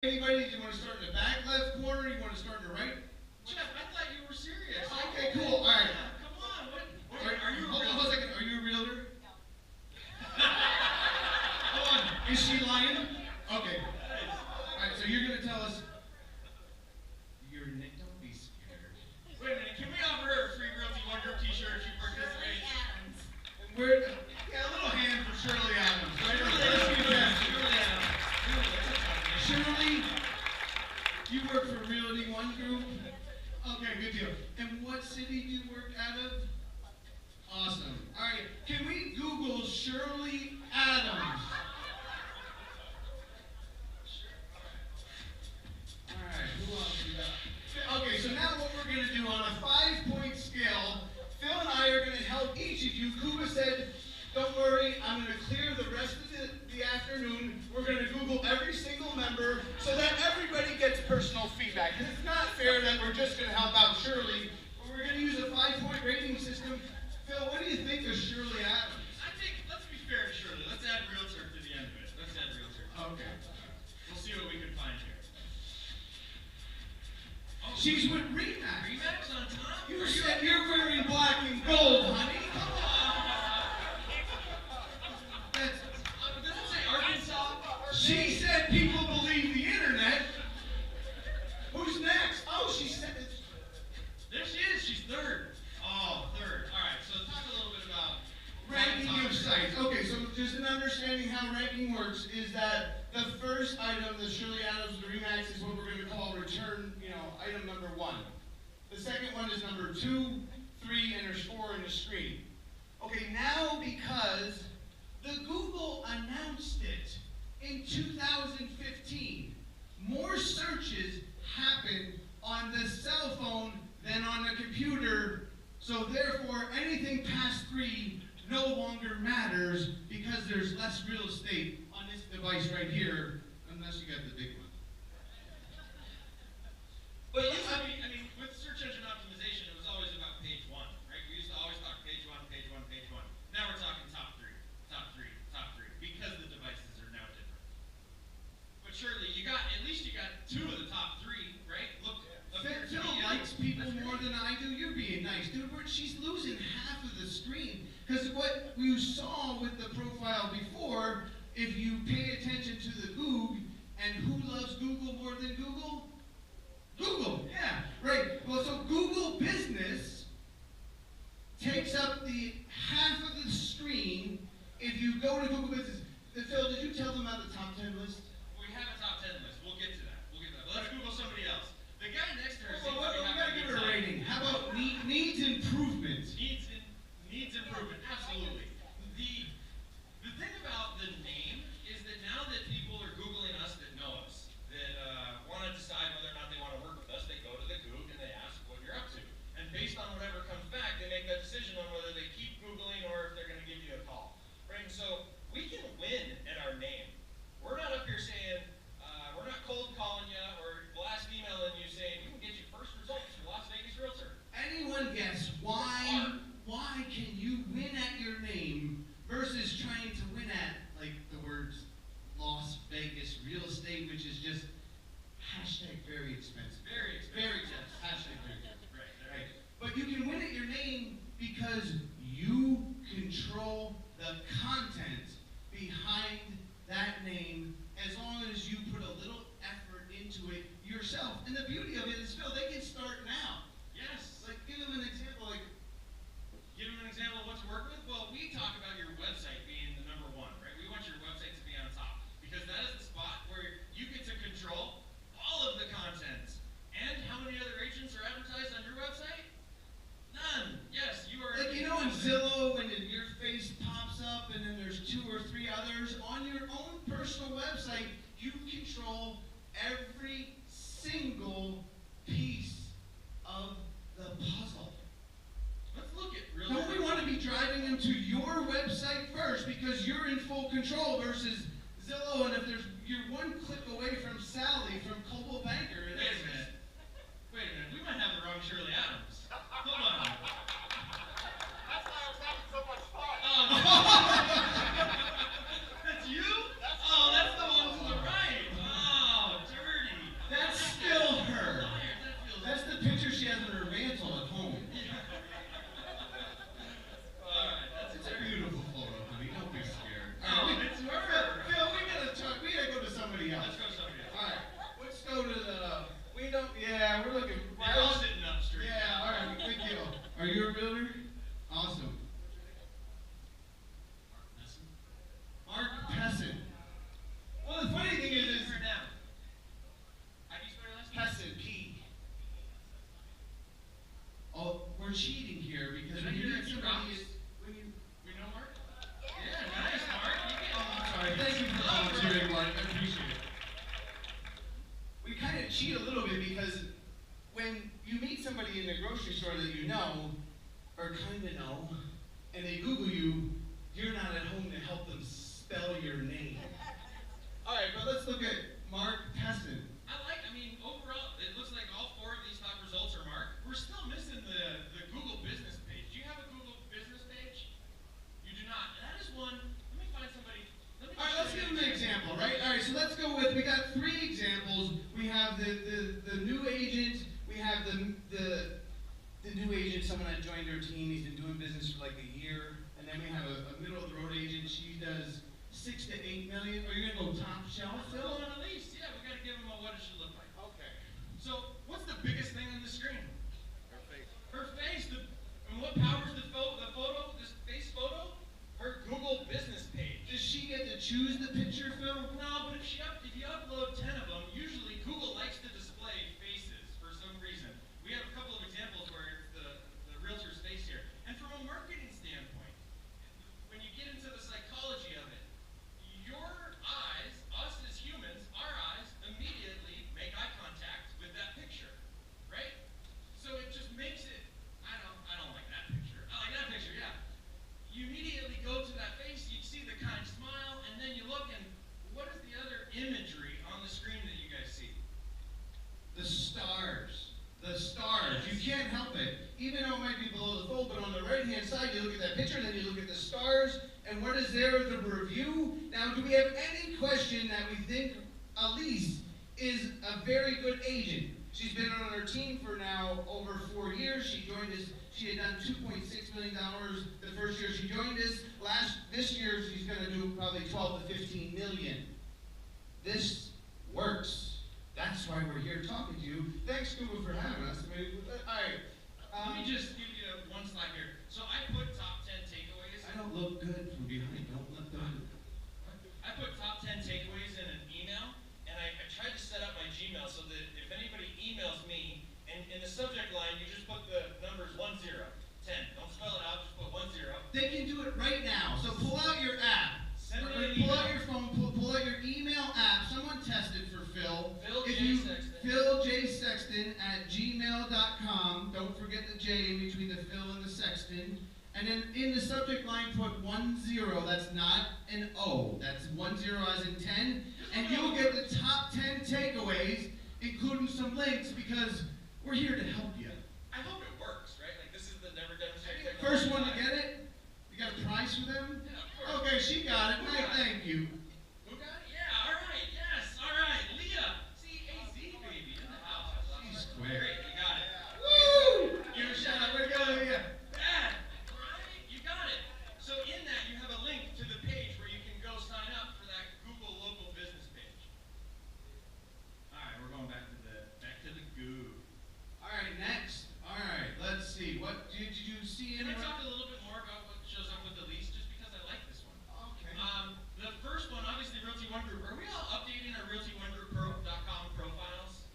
Anybody? Do you want to start in the back left corner? You want to start in the right? Jeff, I thought you were serious. Okay, cool. All right. Yeah, come on. Are you? Hold on a second. Are you a realtor? No. Hold on. Is she lying? Okay. All right. So you're gonna tell us your name. Don't be scared. Wait a minute. Can we offer her a free Realty One Group T-shirt if she participates? And we're a little hand for Shirley Adams, right? Shirley, you work for Realty One Group? Okay, good deal. And what city do you work out of? Awesome. All right, can we Google Shirley Adams? All right, who else we got? Okay, so now what we're going to do on a 5-point scale, Phil and I are going to help each of you. Kuba said, don't worry, I'm going to clear the rest of the afternoon. We're going to Google every single member so that everybody gets personal feedback. Because it's not fair that we're just going to help out Shirley. But we're going to use a 5-point rating system. Phil, what do you think of Shirley Adams? I think, let's be fair to Shirley. Let's add Realtor to the end of it. Let's add Realtor. Okay. We'll see what we can find here. Oh, she's with Remax. Remax on top? You said you're wearing black and gold, honey. Come on. Does it say Arkansas? She said people believe the internet. Who's next? Oh, she said it. There she is. She's third. Oh, third. All right. So talk a little bit about ranking of sites. Okay, so just an understanding how ranking works is that the first item, the Shirley Adams Remax, is what we're going to call return, item number 1. The second one is number 2, 3, and there's 4 in the screen. Okay, now because the Google announced it in 2015, more searches happen on the cell phone than on the computer, so therefore anything past 3 no longer matters because there's less real estate on this device right here, unless you got the big one. But I mean, with search engine optimization, it was always about page 1, right? We used to always talk page 1, page 1, page 1. Now we're talking top 3, top 3, top 3, because the devices are now different. But surely at least you got 2 of the top 3, right? Look, Phil likes people more than I do. You're being nice, dude. She's losing half of the screen. Because what you saw with the profile before, if you pay attention to the Goog, and who loves Google more than Google? Google, yeah, right. Well, so Google Business takes up the half of the screen. If you go to Google Business, Phil, did you tell them about the top 10 list? We have a top 10 list. We'll get to that. But let's Google somebody else. The guy next to her seems we gotta give her a rating. How about needs improvement? Needs improvement, absolutely. The thing about the name is that now that people are Googling us that know us, that want to decide whether or not they want to work with us, they go to the Goog and they ask what you're up to. And based on whatever comes back, they make that decision on whether they keep Googling or if they're going to give you a call. Right? And so we can win at our name. We're not up here saying, we're not cold calling you or blast emailing you saying, you can get your first results for Las Vegas Realtor. Anyone guess why can you win at your name versus trying to win at, like, the words Las Vegas real estate, which is just #very expensive. Very expensive. Very expensive. #very expensive. Right. But you can win at your name because you control the content behind that name as long as you put a little effort into it yourself. And the beauty of it is, Phil, they can start now. Yes. Like, give them an example, Give them an example of what to work with? Well, we talk about your website being the number 1, right? We want your website to be on top because that is the spot where you get to control all of the content. And how many other agents are advertised on your website? None. Yes, you are. Like, in Zillow, when your face pops up and then there's 2 or 3 others, on your own personal website, you control every single piece of the puzzle. Let's look at real. Don't we want to be driving them to your website first because you're in full control versus Zillow, and if you're 1 click away from Sally from Coldwell Banker. Wait a minute. We might have the wrong Shirley Adams. Hold on. That's why I was having so much fun. Oh, that's you? Oh, that's the one to the right. Oh, cheat a little bit because when you meet somebody in the grocery store that you know, or kind of know, and they Google you, you're not at home to help them spell your name. All right, but let's look at Mark Tesson. I mean, overall, it looks like all 4 of these top results are marked. We're still missing the Google business page. Do you have a Google business page? You do not. And that is one. Let me find somebody. All right, let's give them an example, right? All right, so let's go with, we got 3 examples. We have the new agent. We have the new agent, someone that joined our team. He's been doing business for like a year. And then we have a middle of the road agent. She does 6 to 8 million. Are you gonna go top shelf, Phil? Phil on Elise. Yeah, we got to give them a what it should look like. Okay. So, what's the biggest thing on the screen? Her face. Her face. And what powers the photo? This face photo? Her Google business page. Does she get to choose the picture, Phil? No, but if you upload 10 of them, usually Google likes to display faces for some reason. We have a couple of examples where it's the realtor's face here. And from a marketing standpoint, when you get into the psychology of it, your eyes, us as humans, our eyes immediately make eye contact with that picture, right? So it just makes it, I don't like that picture. I like that picture, yeah. You immediately go to that face, you see the kind smile, and then you look and what is the other imagery on the screen that you guys see? The stars. The stars. You can't help it. Even though it might be below the fold, but on the right-hand side, you look at that picture, and then you look at the stars, and what is there? The review. Now, do we have any question that we think Elise is a very good agent? She's been on our team for now over 4 years. She joined us. She had done $2.6 million the first year she joined us. This year, she's going to do probably 12 to 15 million. This works. That's why we're here talking to you. Thanks, Google, for having us. I mean, all right. Let me just give you one slide here. So I put top 10 takeaways. I don't look good from behind. Don't look good. I put top 10 takeaways in an email, and I tried to set up my Gmail so that if anybody emails me, and in the subject line, you just put the numbers 10, 10. Don't spell it out, just put 10. They can do it right now. So pull out your app. Send me Or an pull email. out your phone. Pull out your email app. Someone tested for Phil. Phil If J. you- Sexton. Phil J. Sexton at gmail.com. Don't forget the J in between the Phil and the Sexton. And then in the subject line, put 10. That's not an O. That's 10 as in 10. And you'll get the top 10 takeaways, including some links, because we're here to help you. I hope it works, right? Like this is the never demonstrated technology. First one to get it? You got a prize for them? Yeah, of course. Okay, she got it. Hey, thank you. Who got it? Yeah, all right, yes, all right. Leah, C-A-Z, baby, in the house. She's Great, square. you got it. Woo! Give her a shout out. Way to go, Leah. Bad, right? You got it. So in that, you have a link to the page where you can go sign up for that Google local business page. All right, we're going back to the goo. All right, next. All right, let's see. What did you see Can in I talk a little bit more about what shows up with the lease, just because I like this one? Okay. The first one, obviously, Realty One Group. Are we all updating our RealtyOneGroup.com profiles?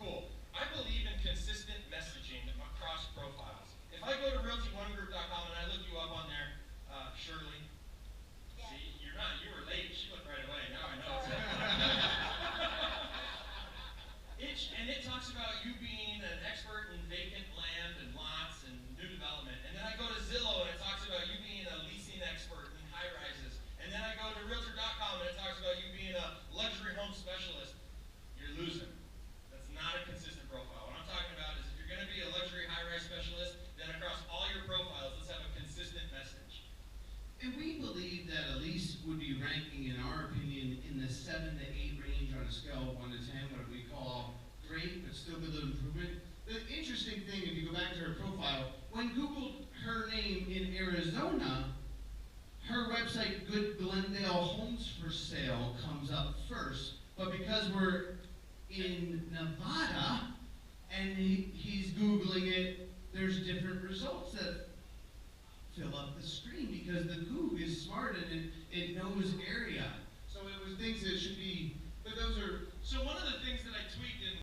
Cool. I believe in consistent messaging across profiles. If I go to RealtyOneGroup.com and I look you up on there, Shirley. See, you're not. You were late. She looked right away. Now I know. It talks about you being an expert in vacant land and lots and new development. And then I go to Zillow and it talks about you being a leasing expert in high rises. And then I go to Realtor.com and it talks about you being a luxury home specialist. You're losing. That's not a consistent profile. What I'm talking about is if you're going to be a luxury high-rise specialist, then across all your profiles, let's have a consistent message. And we believe that Elise would be ranking, in our opinion, in the 7 to 8 range on a scale of 1 to 10, what we call great, but still good little improvement. The interesting thing, if you go back to her profile, when Googled her name in Arizona, her website, Good Glendale Homes for Sale, comes up first. But because we're in Nevada and he's Googling it, there's different results that fill up the screen because the Google is smart and it knows area. So it was things that should be, but those are. So one of the things that I tweaked in